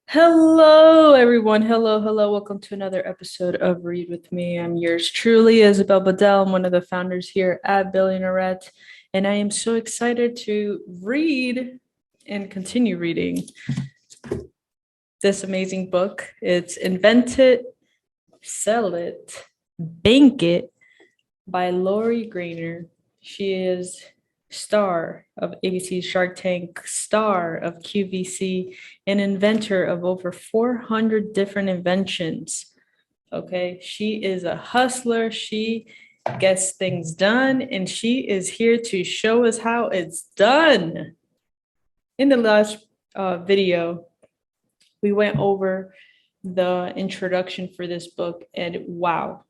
Hello, everyone. Hello, hello. Welcome to another episode of Read with Me. I'm yours truly, Isabel Badell. I'm one of the founders here at Billionairette, and I am so excited to read and continue reading this amazing book. It's Invent It, Sell It, Bank It by Lori Greiner. She is star of ABC's Shark Tank, star of QVC, an inventor of over 400 different inventions. Okay, she is a hustler. She gets things done, and she is here to show us how it's done. In the last video, we went over the introduction for this book, and wow,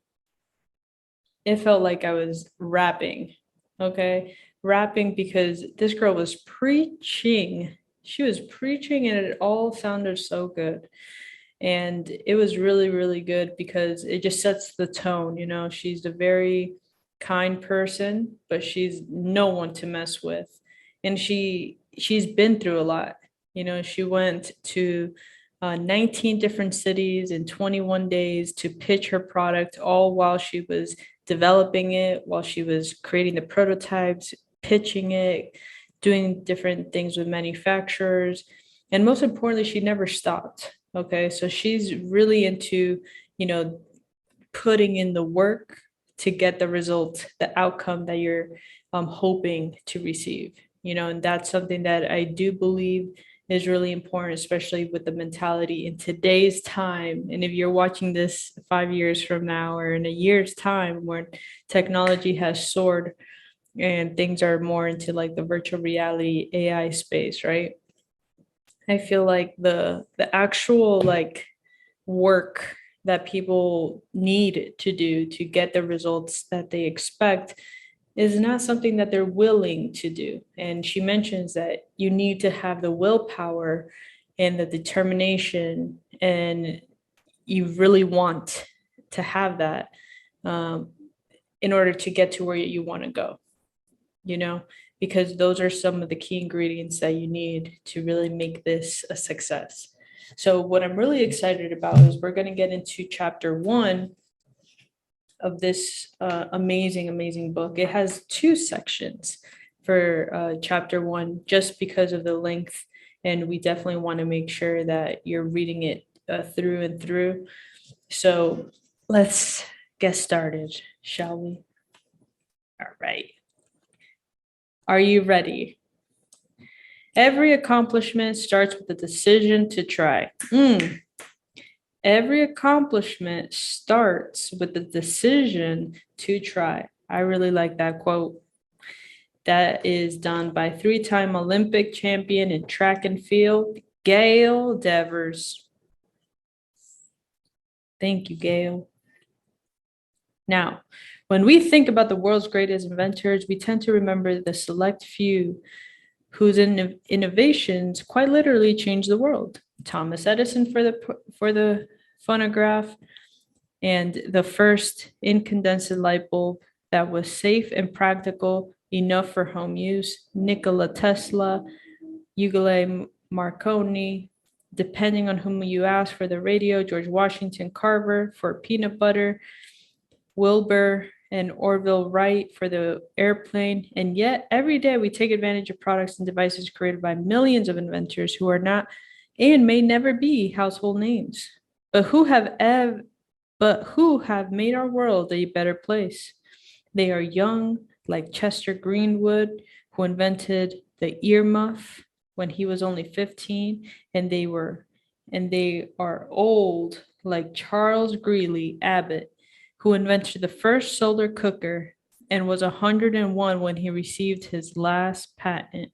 it felt like I was rapping. Okay. Rapping because this girl was preaching. She was preaching and it all sounded so good. And it was really, really good because it just sets the tone. She's a very kind person, but she's no one to mess with. And she's been through a lot. She went to 19 different cities in 21 days to pitch her product, all while she was developing it, while she was creating the prototypes, pitching it, doing different things with manufacturers. And most importantly, she never stopped. Okay. So she's really into, you know, putting in the work to get the result, the outcome that you're hoping to receive, and that's something that I do believe is really important, especially with the mentality in today's time. And if you're watching this 5 years from now or in a year's time where technology has soared and things are more into like the virtual reality AI space, right? I feel like the actual like work that people need to do to get the results that they expect is not something that they're willing to do. And she mentions that you need to have the willpower and the determination, and you really want to have that um, in order to get to where you want to go, you know, because those are some of the key ingredients that you need to really make this a success. So, what I'm really excited about is we're going to get into chapter 1 of this amazing, amazing book. It has 2 sections for chapter 1 just because of the length. And we definitely want to make sure that you're reading it through and through. So let's get started, shall we? All right. Are you ready? Every accomplishment starts with a decision to try. Every accomplishment starts with the decision to try. I really like that quote. That is done by 3-time Olympic champion in track and field, Gail Devers. Thank you, Gail. Now, when we think about the world's greatest inventors, we tend to remember the select few whose innovations quite literally changed the world. Thomas Edison for the phonograph, and the first incandescent light bulb that was safe and practical enough for home use, Nikola Tesla, Eugene Marconi, depending on whom you ask, for the radio, George Washington Carver for peanut butter, Wilbur and Orville Wright for the airplane. And yet, every day we take advantage of products and devices created by millions of inventors who are not and may never be household names, but who have made our world a better place. They are young, like Chester Greenwood, who invented the earmuff when he was only 15, and they are old, like Charles Greeley Abbott, who invented the first solar cooker and was 101 when he received his last patent.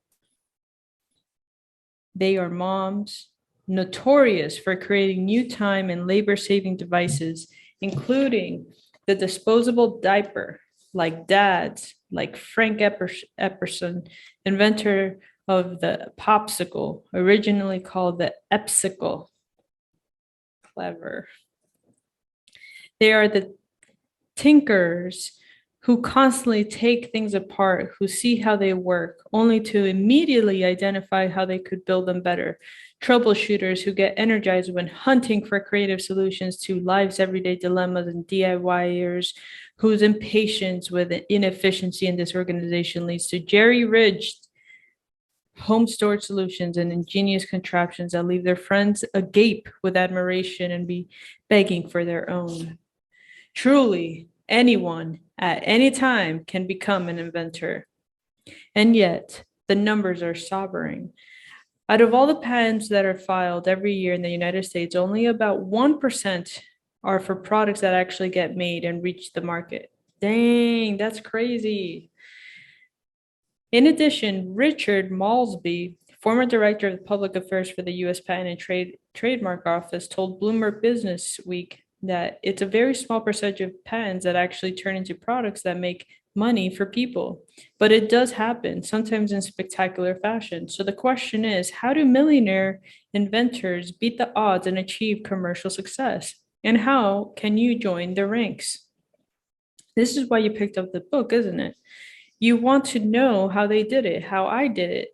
They are moms, notorious for creating new time and labor-saving devices, including the disposable diaper, like dads, like Frank Epperson, inventor of the popsicle, originally called the Epsicle. Clever. They are the tinkers who constantly take things apart, who see how they work, only to immediately identify how they could build them better. Troubleshooters who get energized when hunting for creative solutions to life's everyday dilemmas, and DIYers whose impatience with inefficiency and disorganization leads to jerry-rigged home storage solutions and ingenious contraptions that leave their friends agape with admiration and be begging for their own. Truly, anyone at any time can become an inventor. And yet, the numbers are sobering. Out of all the patents that are filed every year in the United States, only about 1% are for products that actually get made and reach the market. Dang, that's crazy. In addition, Richard Malsby, former director of public affairs for the U.S. Patent and Trademark Office, told Bloomberg Business Week that it's a very small percentage of patents that actually turn into products that make money for people. But it does happen, sometimes in spectacular fashion. So the question is, how do millionaire inventors beat the odds and achieve commercial success? And how can you join their ranks? This is why you picked up the book, isn't it? You want to know how they did it, how I did it.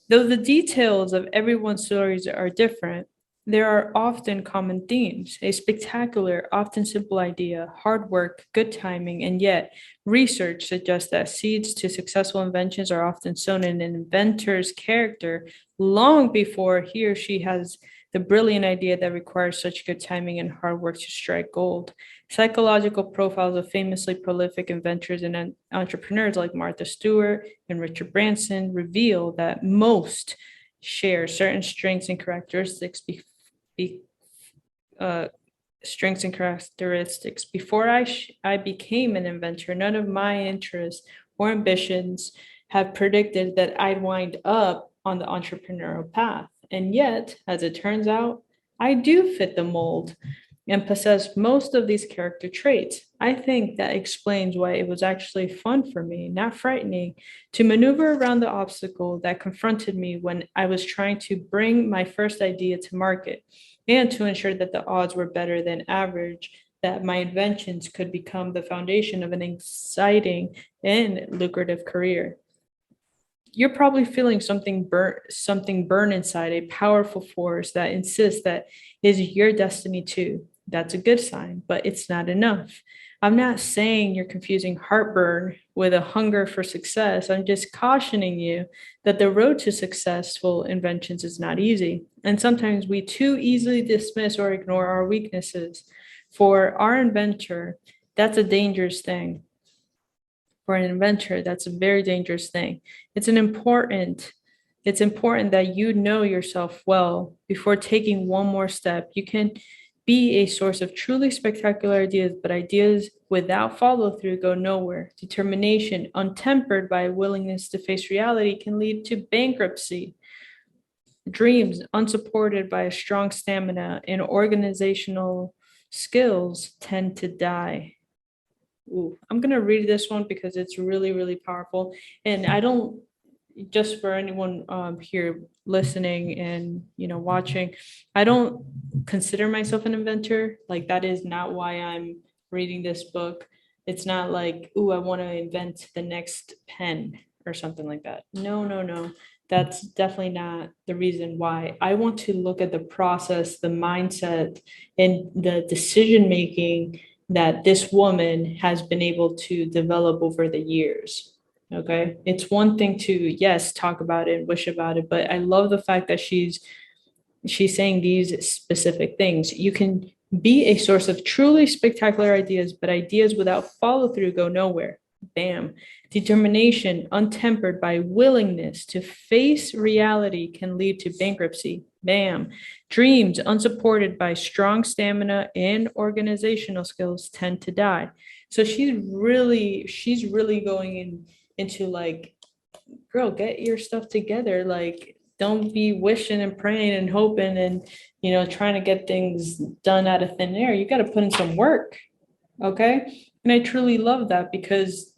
Though the details of everyone's stories are different, there are often common themes: a spectacular, often simple idea, hard work, good timing, and yet research suggests that seeds to successful inventions are often sown in an inventor's character long before he or she has the brilliant idea that requires such good timing and hard work to strike gold. Psychological profiles of famously prolific inventors and entrepreneurs like Martha Stewart and Richard Branson reveal that most share certain strengths and characteristics strengths and characteristics. Before I became an inventor, none of my interests or ambitions have predicted that I'd wind up on the entrepreneurial path. And yet, as it turns out, I do fit the mold and possess most of these character traits. I think that explains why it was actually fun for me, not frightening, to maneuver around the obstacle that confronted me when I was trying to bring my first idea to market, and to ensure that the odds were better than average, that my inventions could become the foundation of an exciting and lucrative career. You're probably feeling something burn inside, a powerful force that insists that is your destiny too. That's a good sign, but it's not enough. I'm not saying you're confusing heartburn with a hunger for success. I'm just cautioning you that the road to successful inventions is not easy. And sometimes we too easily dismiss or ignore our weaknesses. For our inventor, that's a dangerous thing. For an inventor, that's a very dangerous thing. It's important that you know yourself well before taking one more step. You can be a source of truly spectacular ideas, but ideas without follow through go nowhere. Determination, untempered by a willingness to face reality, can lead to bankruptcy. Dreams, unsupported by a strong stamina and organizational skills, tend to die. Ooh, I'm gonna read this one because it's really, really powerful. And I don't, just for anyone here listening and watching, I don't consider myself an inventor. Like, that is not why I'm reading this book. It's not like, ooh, I want to invent the next pen or something like that. No, no, no. That's definitely not the reason why. I want to look at the process, the mindset, and the decision making that this woman has been able to develop over the years. Okay. It's one thing to, yes, talk about it and wish about it, but I love the fact that she's saying these specific things. You can be a source of truly spectacular ideas, but ideas without follow through go nowhere. Bam. Determination, untempered by willingness to face reality, can lead to bankruptcy. Bam. Dreams, unsupported by strong stamina and organizational skills, tend to die. So she's really going into like, girl, get your stuff together. Like, don't be wishing and praying and hoping and trying to get things done out of thin air. You got to put in some work. Okay. And I truly love that, because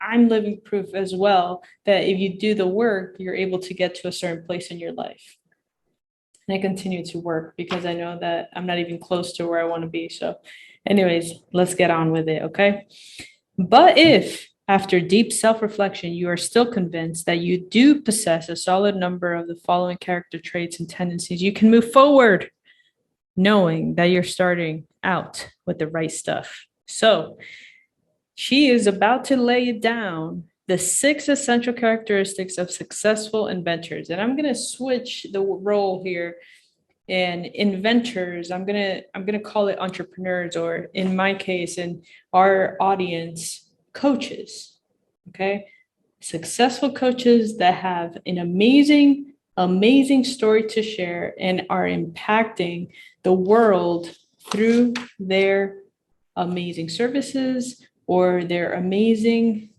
I'm living proof as well that if you do the work, you're able to get to a certain place in your life. And I continue to work because I know that I'm not even close to where I want to be. So anyways, let's get on with it. Okay. But if, after deep self-reflection, you are still convinced that you do possess a solid number of the following character traits and tendencies, you can move forward knowing that you're starting out with the right stuff. So she is about to lay down the 6 essential characteristics of successful inventors. And I'm going to switch the role here. And inventors, I'm gonna call it entrepreneurs, or in my case, in our audience, coaches. Okay, successful coaches that have an amazing story to share and are impacting the world through their amazing services or their amazing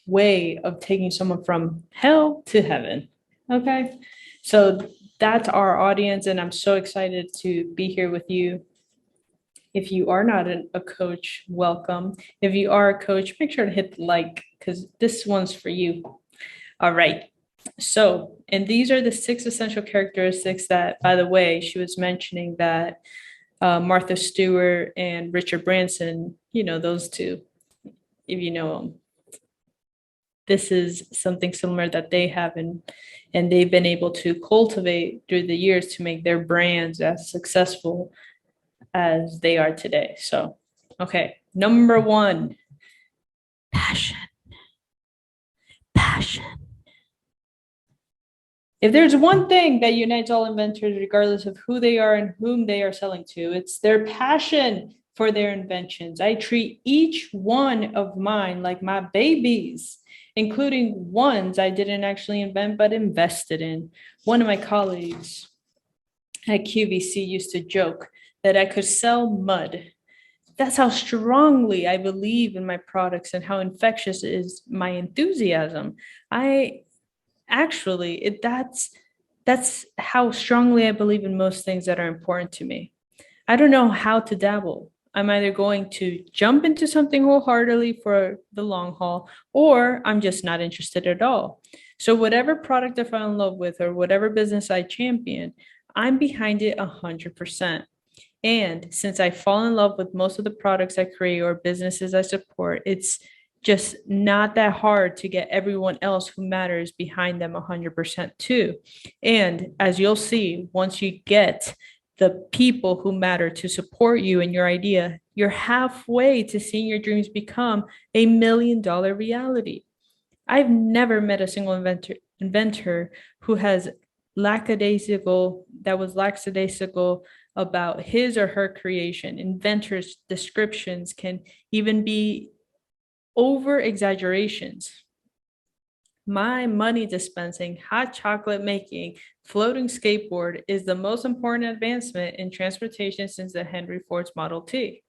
way of taking someone from hell to heaven. Okay, so that's our audience, and I'm so excited to be here with you. If you are not a coach, welcome. If you are a coach, make sure to hit the like, because this one's for you. All right. So, and these are the 6 essential characteristics that, by the way, she was mentioning that Martha Stewart and Richard Branson, those two, if you know them, this is something similar that they have, and they've been able to cultivate through the years to make their brands as successful as they are today. So, okay, number 1, passion. Passion. If there's one thing that unites all inventors, regardless of who they are and whom they are selling to, it's their passion for their inventions. I treat each one of mine like my babies, including ones I didn't actually invent but invested in. One of my colleagues at QVC used to joke that I could sell mud. That's how strongly I believe in my products and how infectious is my enthusiasm. I actually, that's how strongly I believe in most things that are important to me. I don't know how to dabble. I'm either going to jump into something wholeheartedly for the long haul, or I'm just not interested at all. So whatever product I fall in love with or whatever business I champion, I'm behind it 100%. And since I fall in love with most of the products I create or businesses I support, it's just not that hard to get everyone else who matters behind them 100% too. And as you'll see, once you get the people who matter to support you and your idea, you're halfway to seeing your dreams become $1 million reality. I've never met a single inventor who has lackadaisical about his or her creation. Inventors' descriptions can even be over exaggerations. My money dispensing, hot chocolate making, floating skateboard is the most important advancement in transportation since the Henry Ford's Model T.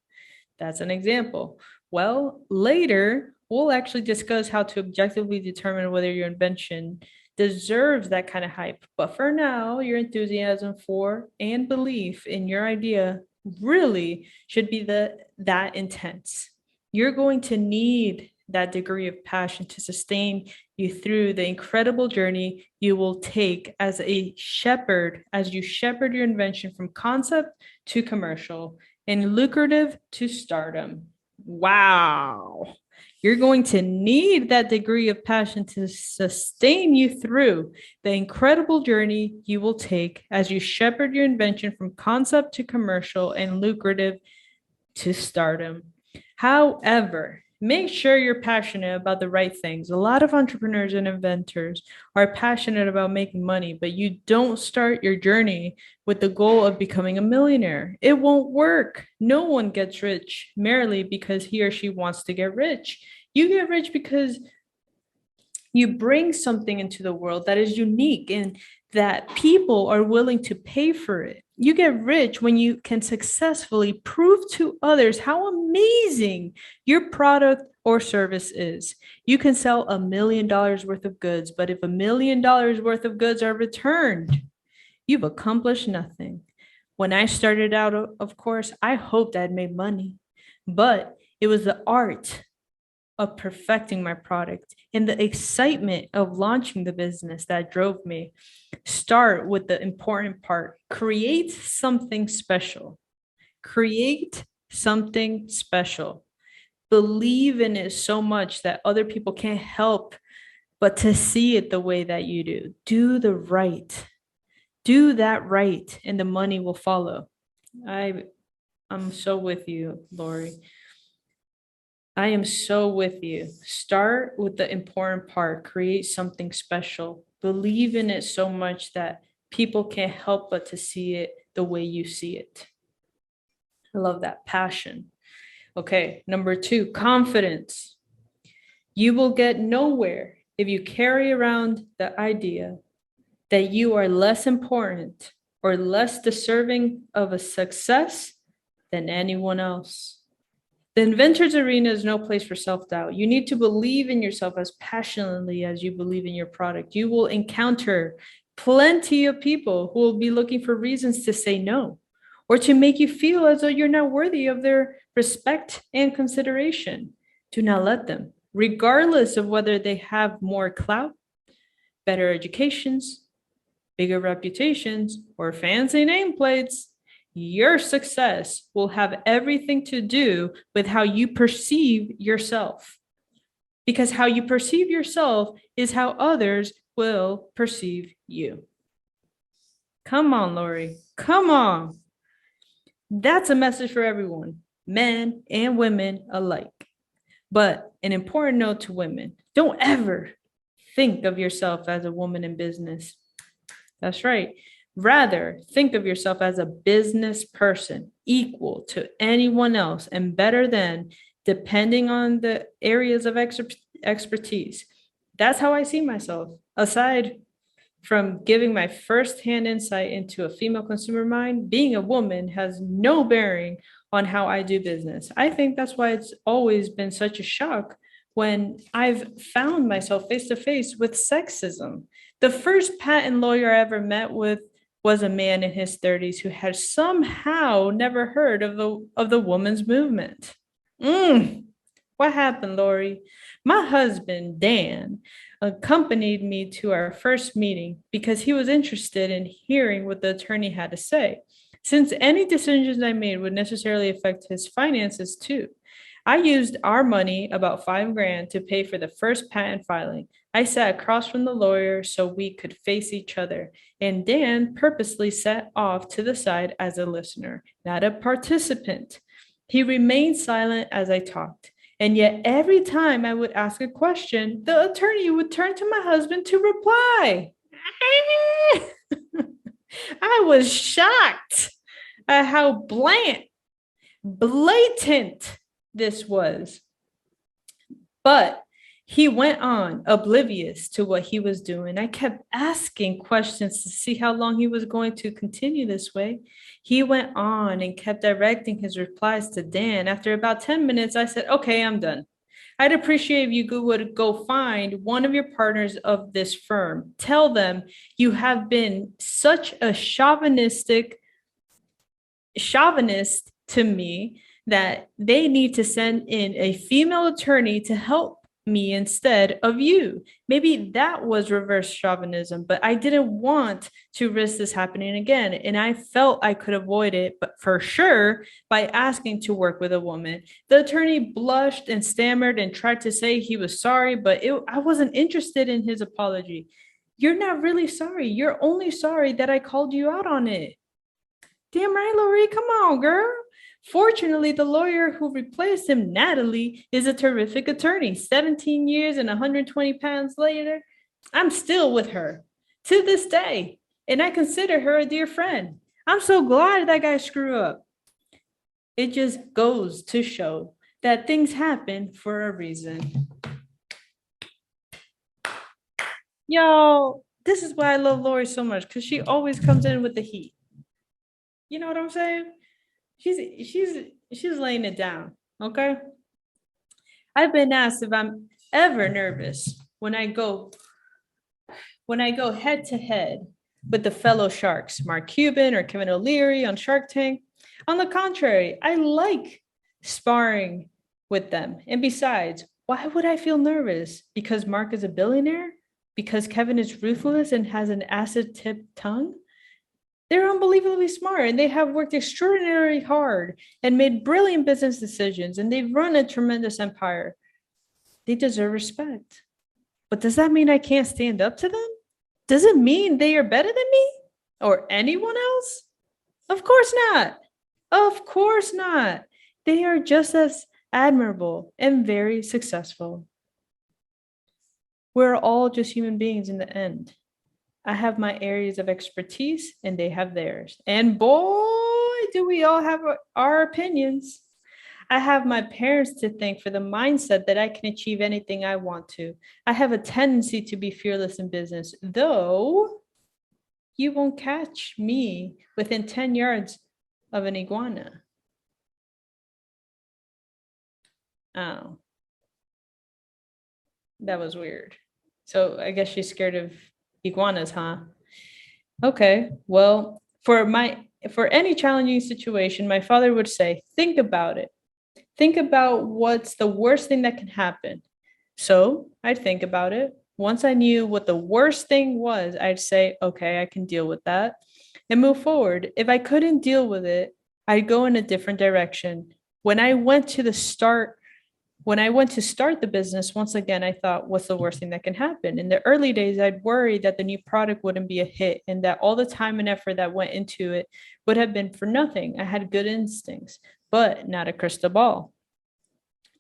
That's an example. Well, later, we'll actually discuss how to objectively determine whether your invention deserves that kind of hype. But for now, your enthusiasm for and belief in your idea really should be that intense. You're going to need that degree of passion to sustain you through the incredible journey you will take as you shepherd your invention from concept to commercial and lucrative to stardom. Wow. You're going to need that degree of passion to sustain you through the incredible journey you will take as you shepherd your invention from concept to commercial and lucrative to stardom. However, make sure you're passionate about the right things. A lot of entrepreneurs and inventors are passionate about making money, but you don't start your journey with the goal of becoming a millionaire. It won't work. No one gets rich merely because he or she wants to get rich. You get rich because you bring something into the world that is unique and that people are willing to pay for it. You get rich when you can successfully prove to others how amazing your product or service is. You can sell $1 million worth of goods, but if $1 million worth of goods are returned, you've accomplished nothing. When I started out, of course, I hoped I'd made money, but it was the art of perfecting my product and the excitement of launching the business that drove me. Start with the important part. Create something special. Create something special. believe in it so much that other people can't help but to see it the way that you do. Do the right. Do that right, and the money will follow. I'm so with you, Lori. I am so with you. Start with the important part. Create something special. Believe in it so much that people can't help but to see it the way you see it. I love that passion. Okay, number 2, confidence. You will get nowhere if you carry around the idea that you are less important or less deserving of a success than anyone else. The inventors arena is no place for self-doubt. You need to believe in yourself as passionately as you believe in your product. You will encounter plenty of people who will be looking for reasons to say no or to make you feel as though you're not worthy of their respect and consideration. Do not let them, regardless of whether they have more clout, better educations, bigger reputations, or fancy nameplates. Your success will have everything to do with how you perceive yourself. Because how you perceive yourself is how others will perceive you. Come on, Lori. Come on. That's a message for everyone, men and women alike. But an important note to women, don't ever think of yourself as a woman in business. That's right. Rather, think of yourself as a business person, equal to anyone else and better than, depending on the areas of expertise. That's how I see myself. Aside from giving my firsthand insight into a female consumer mind, being a woman has no bearing on how I do business. I think that's why it's always been such a shock when I've found myself face to face with sexism. The first patent lawyer I ever met with was a man in his 30s who had somehow never heard of the women's movement. What happened, Lori? My husband, Dan, accompanied me to our first meeting because he was interested in hearing what the attorney had to say, since any decisions I made would necessarily affect his finances too. I used our money, about $5,000, to pay for the first patent filing. I sat across from the lawyer so we could face each other, and Dan purposely sat off to the side as a listener, not a participant. He remained silent as I talked, and yet every time I would ask a question, the attorney would turn to my husband to reply. I was shocked at how blatant this was. But he went on, oblivious to what he was doing. I kept asking questions to see how long he was going to continue this way. He went on and kept directing his replies to Dan. After about 10 minutes, I said, okay, I'm done. I'd appreciate if you would go find one of your partners of this firm. Tell them you have been such a chauvinist to me that they need to send in a female attorney to help me instead of you. Maybe that was reverse chauvinism, but I didn't want to risk this happening again. And I felt I could avoid it, but for sure, by asking to work with a woman. The attorney blushed and stammered and tried to say he was sorry, but I wasn't interested in his apology. You're not really sorry. You're only sorry that I called you out on it. Damn right, Lori. Come on, girl. Fortunately, the lawyer who replaced him, Natalie, is a terrific attorney. 17 years and 120 pounds later, I'm still with her to this day, and I consider her a dear friend. I'm so glad that guy screwed up. It just goes to show that things happen for a reason. Y'all, this is why I love Lori so much, because she always comes in with the heat. You know what I'm saying? She's laying it down, okay? I've been asked if I'm ever nervous when I go head to head with the fellow sharks, Mark Cuban or Kevin O'Leary on Shark Tank. On the contrary, I like sparring with them. And besides, why would I feel nervous? Because Mark is a billionaire? Because Kevin is ruthless and has an acid-tipped tongue? They're unbelievably smart and they have worked extraordinarily hard and made brilliant business decisions and they've run a tremendous empire. They deserve respect. But does that mean I can't stand up to them? Does it mean they are better than me or anyone else? Of course not. Of course not. They are just as admirable and very successful. We're all just human beings in the end. I have my areas of expertise and they have theirs. And boy, do we all have our opinions. I have my parents to thank for the mindset that I can achieve anything I want to. I have a tendency to be fearless in business, though you won't catch me within 10 yards of an iguana. Oh, that was weird. So I guess she's scared of iguanas, huh? Okay, well, for any challenging situation, my father would say, think about it. Think about what's the worst thing that can happen. So I'd think about it. Once I knew what the worst thing was, I'd say, okay, I can deal with that and move forward. If I couldn't deal with it, I'd go in a different direction. When I went to start the business, once again, I thought, what's the worst thing that can happen? In the early days, I'd worry that the new product wouldn't be a hit and that all the time and effort that went into it would have been for nothing. I had good instincts, but not a crystal ball.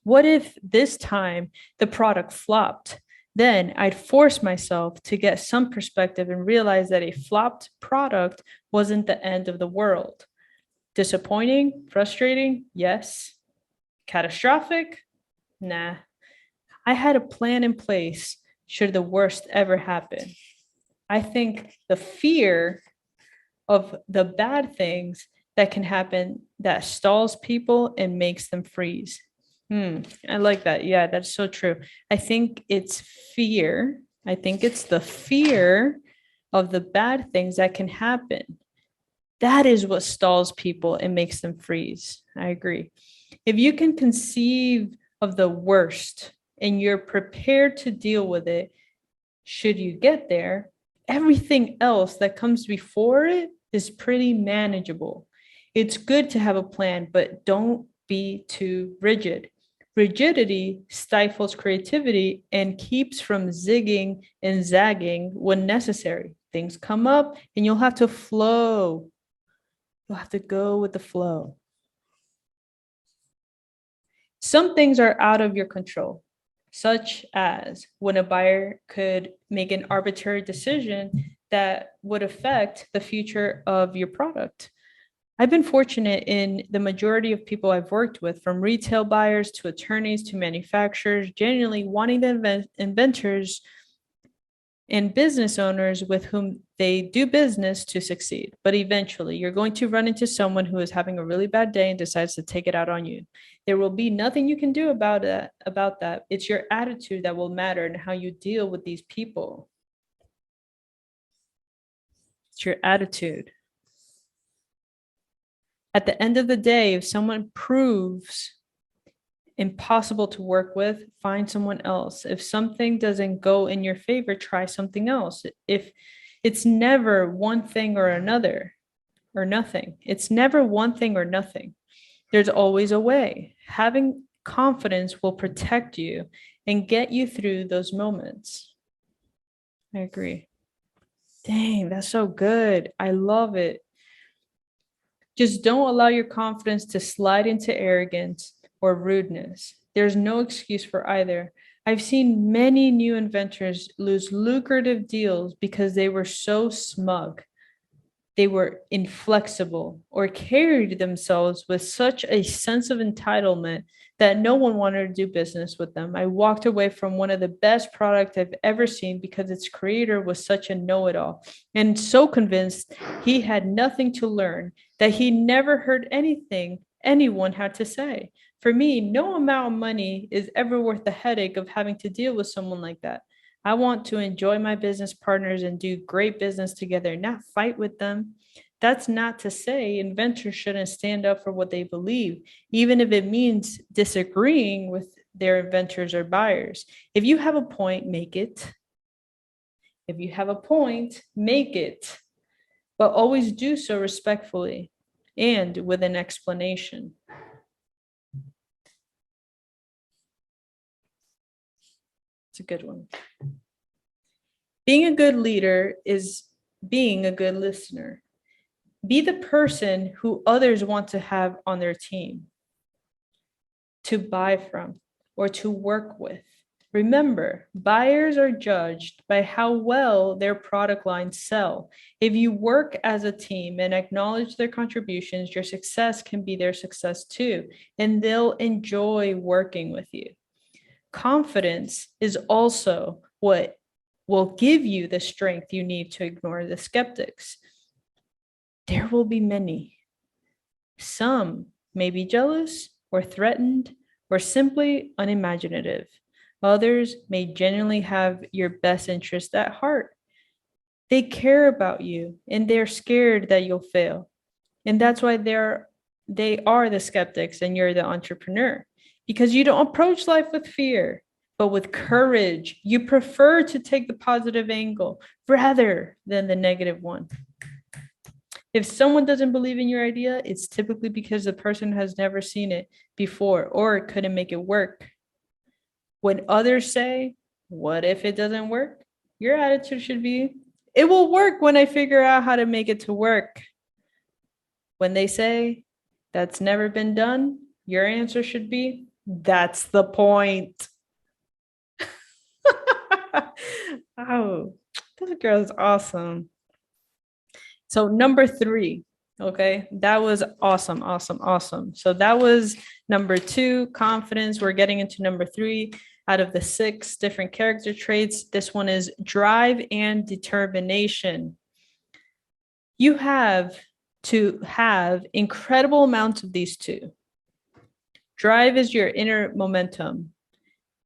What if this time the product flopped? Then I'd force myself to get some perspective and realize that a flopped product wasn't the end of the world. Disappointing, frustrating, yes. Catastrophic, nah. I had a plan in place should the worst ever happen. I think the fear of the bad things that can happen that stalls people and makes them freeze. I like that. Yeah, that's so true. I think it's fear. I think it's the fear of the bad things that can happen. That is what stalls people and makes them freeze. I agree. If you can conceive of the worst and you're prepared to deal with it, should you get there, everything else that comes before it is pretty manageable. It's good to have a plan, but don't be too rigid. Rigidity stifles creativity and keeps from zigging and zagging when necessary. Things come up and you'll have to flow. You'll have to go with the flow. Some things are out of your control, such as when a buyer could make an arbitrary decision that would affect the future of your product. I've been fortunate in the majority of people I've worked with, from retail buyers to attorneys to manufacturers, genuinely wanting the inventors and business owners with whom they do business to succeed. But eventually, you're going to run into someone who is having a really bad day and decides to take it out on you. There will be nothing you can do about that. It's your attitude that will matter and how you deal with these people. It's your attitude. At the end of the day, if someone proves impossible to work with, find someone else. If something doesn't go in your favor, try something else. If it's never one thing or another or nothing, it's never one thing or nothing. There's always a way. Having confidence will protect you and get you through those moments. I agree. Dang, that's so good. I love it. Just don't allow your confidence to slide into arrogance or rudeness. There's no excuse for either. I've seen many new inventors lose lucrative deals because they were so smug. They were inflexible or carried themselves with such a sense of entitlement that no one wanted to do business with them. I walked away from one of the best products I've ever seen because its creator was such a know-it-all and so convinced he had nothing to learn that he never heard anything anyone had to say. For me, no amount of money is ever worth the headache of having to deal with someone like that. I want to enjoy my business partners and do great business together, not fight with them. That's not to say inventors shouldn't stand up for what they believe, even if it means disagreeing with their inventors or buyers. If you have a point, make it. If you have a point, make it. but always do so respectfully and with an explanation. It's a good one. Being a good leader is being a good listener. Be the person who others want to have on their team, to buy from, or to work with. Remember, buyers are judged by how well their product lines sell. If you work as a team and acknowledge their contributions, your success can be their success too, and they'll enjoy working with you. Confidence is also what will give you the strength you need to ignore the skeptics. There will be many. Some may be jealous or threatened or simply unimaginative. Others may genuinely have your best interest at heart. They care about you and they're scared that you'll fail. And that's why they are the skeptics and you're the entrepreneur, because you don't approach life with fear, but with courage. You prefer to take the positive angle rather than the negative one. If someone doesn't believe in your idea, it's typically because the person has never seen it before or couldn't make it work. When others say, "What if it doesn't work?" your attitude should be, "It will work when I figure out how to make it to work." When they say, "That's never been done," your answer should be, "That's the point." Oh, this girl is awesome. So number 3, okay, that was awesome, awesome, awesome. So that was number 2, confidence. We're getting into number 3 out of the 6 different character traits. This one is drive and determination. You have to have incredible amounts of these two. Drive is your inner momentum,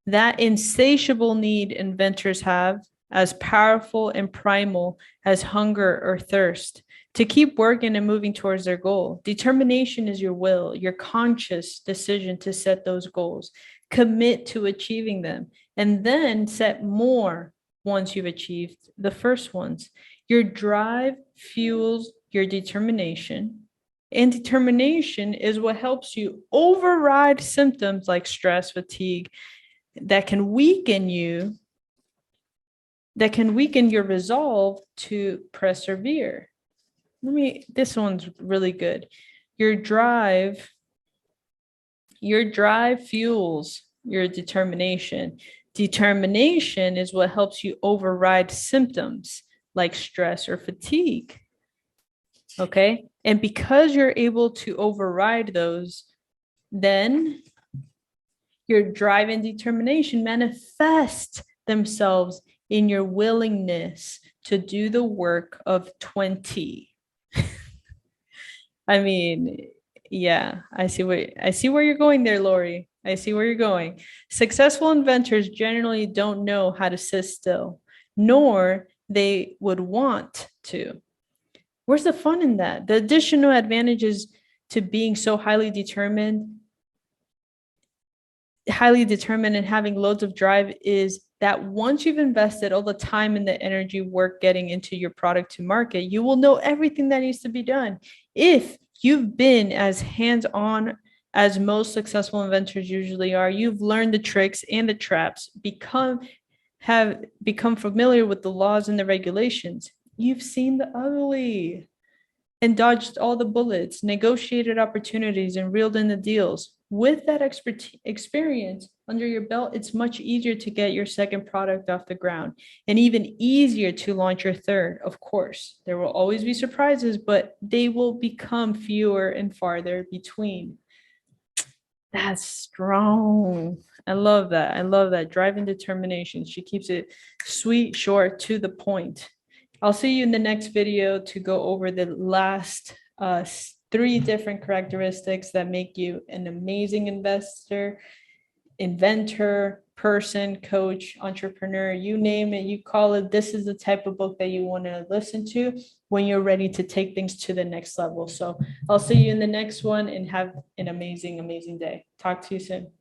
that insatiable need inventors have, as powerful and primal as hunger or thirst, to keep working and moving towards their goal. Determination is your will, your conscious decision to set those goals, commit to achieving them, and then set more once you've achieved the first ones. Your drive fuels your determination, and determination is what helps you override symptoms like stress, fatigue, that can weaken you, that can weaken your resolve to persevere. This one's really good. Your drive fuels your determination. Determination is what helps you override symptoms like stress or fatigue. Okay? And because you're able to override those, then your drive and determination manifest themselves in your willingness to do the work of 20. I mean, yeah, I see where you're going there, Lori. I see where you're going. Successful inventors generally don't know how to sit still, nor they would want to. Where's the fun in that? The additional advantages to being so highly determined and having loads of drive is that once you've invested all the time and the energy work getting into your product to market, you will know everything that needs to be done. If you've been as hands-on as most successful inventors usually are, you've learned the tricks and the traps, have become familiar with the laws and the regulations. You've seen the ugly and dodged all the bullets, negotiated opportunities, and reeled in the deals. With that experience under your belt, it's much easier to get your second product off the ground, and even easier to launch your third. Of course, there will always be surprises, but they will become fewer and farther between. That's strong. I love that. I love that. Drive and determination. She keeps it sweet, short, to the point. I'll see you in the next video to go over the last 3 different characteristics that make you an amazing investor, inventor, person, coach, entrepreneur, you name it, you call it. This is the type of book that you want to listen to when you're ready to take things to the next level. So I'll see you in the next one and have an amazing, amazing day. Talk to you soon.